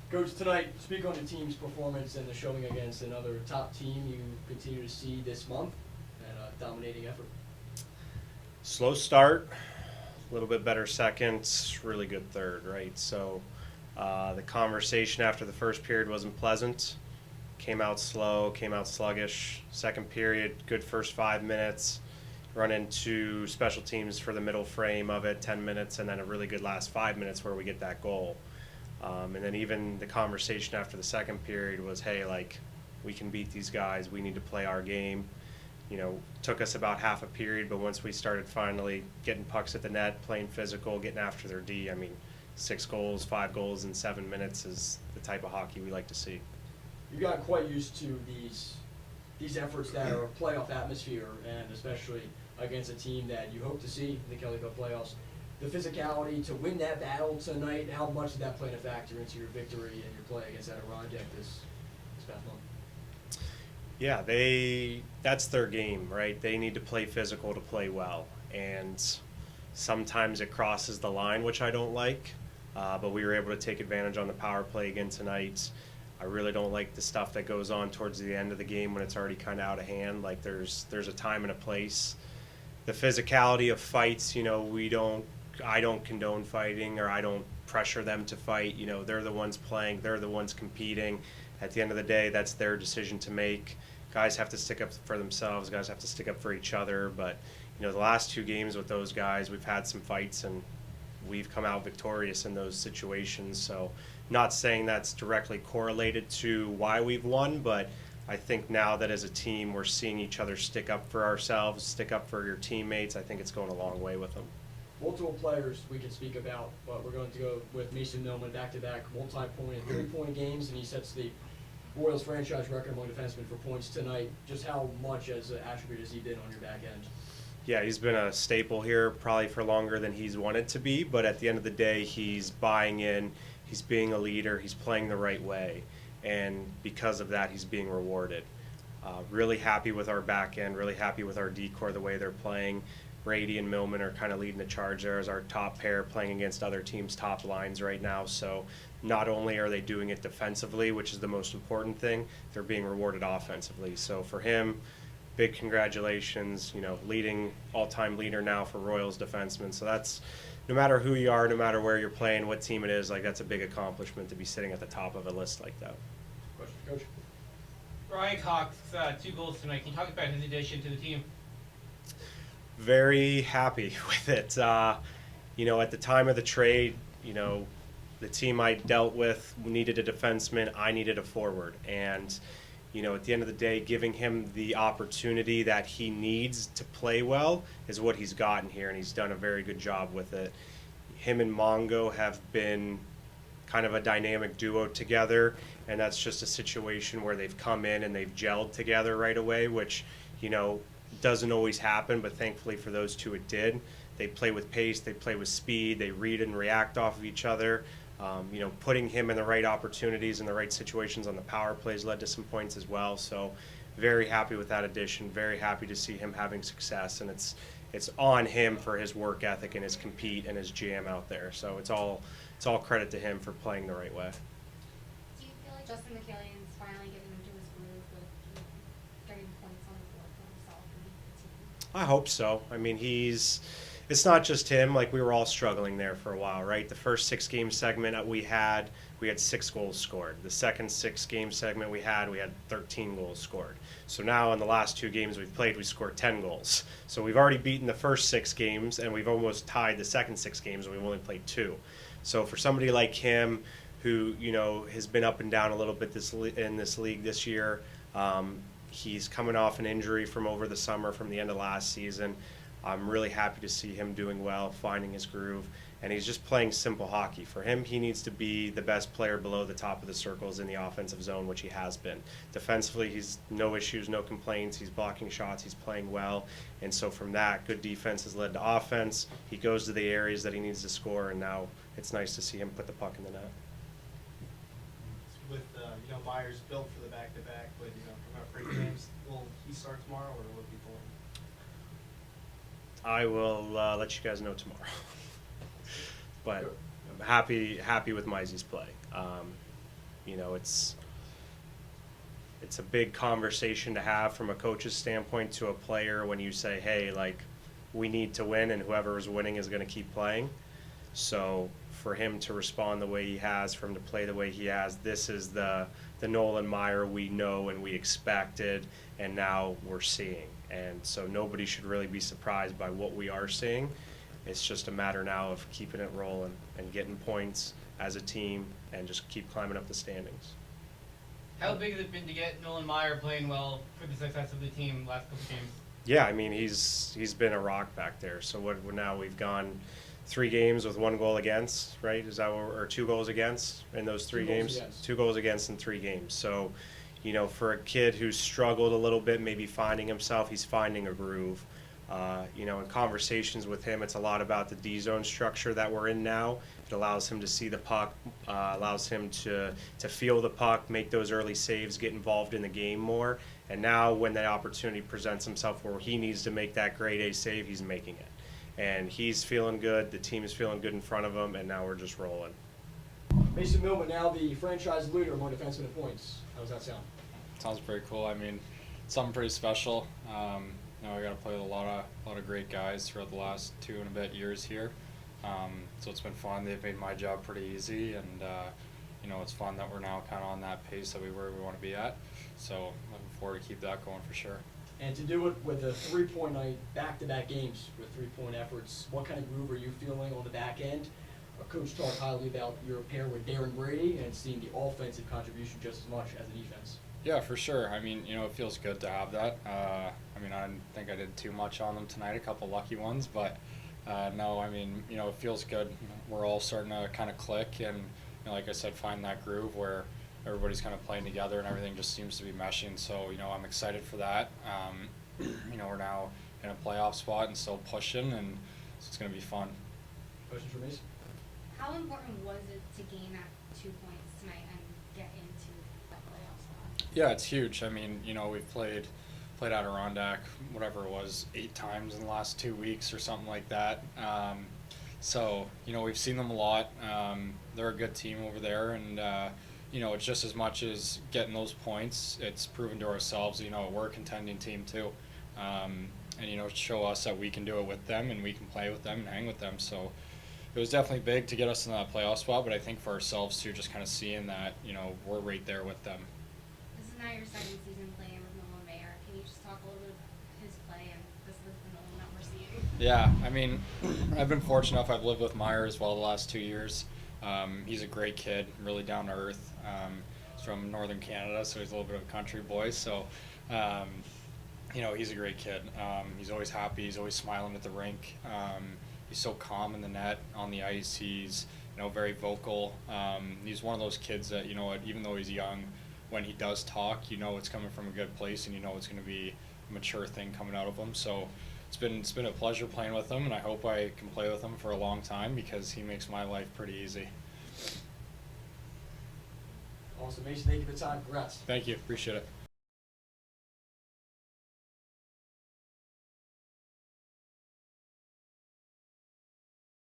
Coach, tonight, speak on the team's performance and the showing against another top team you continue to see this month and a dominating effort. Slow start, a little bit better second, really good third, right? So the conversation after the first period wasn't pleasant. Came out slow, came out sluggish. Second period, good first 5 minutes. Run into special teams for the middle frame of it, 10 minutes, and then a really good last 5 minutes where we get that goal. And then even the conversation after the second period was, hey, like, we can beat these guys. We need to play our game. Took us about half a period, but once we started finally getting pucks at the net, playing physical, getting after their D, 6 goals, 5 goals in 7 minutes is the type of hockey we like to see. You got quite used to these efforts that are playoff atmosphere, and especially against a team that you hope to see in the Kelly Cup playoffs. The physicality to win that battle tonight, how much did that play a factor into your victory and your play against Adirondack this past month? Yeah, that's their game, right? They need to play physical to play well, and sometimes it crosses the line, which I don't like, but we were able to take advantage on the power play again tonight. I really don't like the stuff that goes on towards the end of the game when it's already kind of out of hand. Like there's a time and a place. The physicality of fights, I don't condone fighting, or I don't pressure them to fight. They're the ones playing, they're the ones competing. At the end of the day, that's their decision to make. Guys have to stick up for themselves, guys have to stick up for each other. But the last 2 games with those guys, we've had some fights and we've come out victorious in those situations. So not saying that's directly correlated to why we've won, but I think now that as a team we're seeing each other stick up for ourselves, stick up for your teammates. I think it's going a long way with them. Multiple players we can speak about, but we're going to go with Mason Millman back-to-back multi-point and 3-point games, and he sets the Royals franchise record among defensemen for points tonight. Just how much as an attribute has he been on your back end? Yeah, he's been a staple here probably for longer than he's wanted to be, but at the end of the day, he's buying in, he's being a leader, he's playing the right way, and because of that, he's being rewarded. Really happy with our back end, really happy with our D-core, the way they're playing. Brady and Millman are kind of leading the charge there as our top pair, playing against other teams' top lines right now. So not only are they doing it defensively, which is the most important thing, they're being rewarded offensively. So for him, big congratulations, leading all-time leader now for Royals defensemen. So that's, no matter who you are, no matter where you're playing, what team it is, like that's a big accomplishment to be sitting at the top of a list like that. Question, Coach? Ryan Cox, 2 goals tonight. Can you talk about his addition to the team? Very happy with it. At the time of the trade, the team I dealt with needed a defenseman, I needed a forward. And, at the end of the day, giving him the opportunity that he needs to play well is what he's gotten here, and he's done a very good job with it. Him and Mongo have been kind of a dynamic duo together, and that's just a situation where they've come in and they've gelled together right away, which, doesn't always happen, but thankfully for those two it did. They play with pace, they play with speed, they read and react off of each other. Putting him in the right opportunities and the right situations on the power plays led to some points as well. So very happy with that addition, very happy to see him having success, and it's on him for his work ethic and his compete and his jam out there. So it's all credit to him for playing the right way. Do you feel like Justin McKillion's finally getting into his groove with getting points on the board for himself and the team? I hope so. It's not just him. Like, we were all struggling there for a while, right? The first 6-game segment we had 6 goals scored. The second 6-game segment we had 13 goals scored. So now in the last 2 games we've played, we scored 10 goals. So we've already beaten the first 6 games, and we've almost tied the second 6 games, and we've only played 2. So for somebody like him, who has been up and down a little bit in this league this year, he's coming off an injury from over the summer, from the end of last season. I'm really happy to see him doing well, finding his groove, and he's just playing simple hockey. For him, he needs to be the best player below the top of the circles in the offensive zone, which he has been. Defensively, he's no issues, no complaints. He's blocking shots, he's playing well, and so from that, good defense has led to offense. He goes to the areas that he needs to score, and now it's nice to see him put the puck in the net. With Myers built for the back-to-back, but coming up for games, will he start tomorrow or will it be Thornton? I will let you guys know tomorrow. But I'm happy with Mizey's play. you know, it's a big conversation to have from a coach's standpoint to a player when you say, hey, like, we need to win, and whoever is winning is going to keep playing. So for him to respond the way he has, for him to play the way he has, this is the Nolan Meyer we know and we expected, and now we're seeing. And so nobody should really be surprised by what we are seeing. It's just a matter now of keeping it rolling and getting points as a team and just keep climbing up the standings. How big has it been to get Nolan Meyer playing well for the success of the team last couple games? Yeah, I mean, he's been a rock back there. So now we've gone 3 games with 1 goal against, right? Is that or 2 goals against in those 3 games? 2 goals against in 3 games. So, you know, for a kid who's struggled a little bit, maybe finding himself, he's finding a groove. You know, in conversations with him, it's a lot about the D-zone structure that we're in now. It allows him to see the puck, allows him to feel the puck, make those early saves, get involved in the game more. And now when the opportunity presents himself where he needs to make that grade A save, he's making it. And he's feeling good, the team is feeling good in front of him, and now we're just rolling. Mason Millman, now the franchise leader among defensemen in points. How does that sound? Sounds pretty cool. I mean, something pretty special. You know, I got to play with a lot of great guys throughout the last 2 and a bit years here. So it's been fun. They've made my job pretty easy, and you know, it's fun that we're now kind of on that pace that we want to be at. So looking forward to keep that going for sure. And to do it with a 3-point night, back-to-back games with 3-point efforts, what kind of groove are you feeling on the back end? Coach talked highly about your pair with Darren Brady and seeing the offensive contribution just as much as the defense. Yeah, for sure. I mean, you know, it feels good to have that. I mean, I didn't think I did too much on them tonight, a couple lucky ones, but no, I mean, you know, it feels good. We're all starting to kind of click and, you know, like I said, find that groove where everybody's kind of playing together and everything just seems to be meshing. So, you know, I'm excited for that. You know, we're now in a playoff spot and still pushing, and so it's going to be fun. Questions for Mason? How important was it to gain that 2 points tonight and get into that playoff spot? Yeah, it's huge. I mean, you know, we've played Adirondack, whatever it was, 8 times in the last 2 weeks or something like that. So, you know, we've seen them a lot. They're a good team over there, and you know, it's just as much as getting those points. It's proven to ourselves, you know, we're a contending team too, and you know, show us that we can do it with them and we can play with them and hang with them. So it was definitely big to get us in that playoff spot, but I think for ourselves too, just kind of seeing that, you know, we're right there with them. This is now your second season playing with Nolan Mayer. Can you just talk a little bit about his play and this is the Nolan that we're seeing? Yeah, I mean, I've been fortunate enough. I've lived with Meyer as well the last 2 years. He's a great kid, really down to earth. He's from northern Canada, so he's a little bit of a country boy. So, you know, he's a great kid. He's always happy. He's always smiling at the rink. He's so calm in the net, on the ice. He's, you know, very vocal. He's one of those kids that, you know, even though he's young, when he does talk, you know it's coming from a good place, and you know it's going to be a mature thing coming out of him. So it's been a pleasure playing with him, and I hope I can play with him for a long time because he makes my life pretty easy. Awesome, Mason. Thank you for the time. Congrats. Thank you. Appreciate it.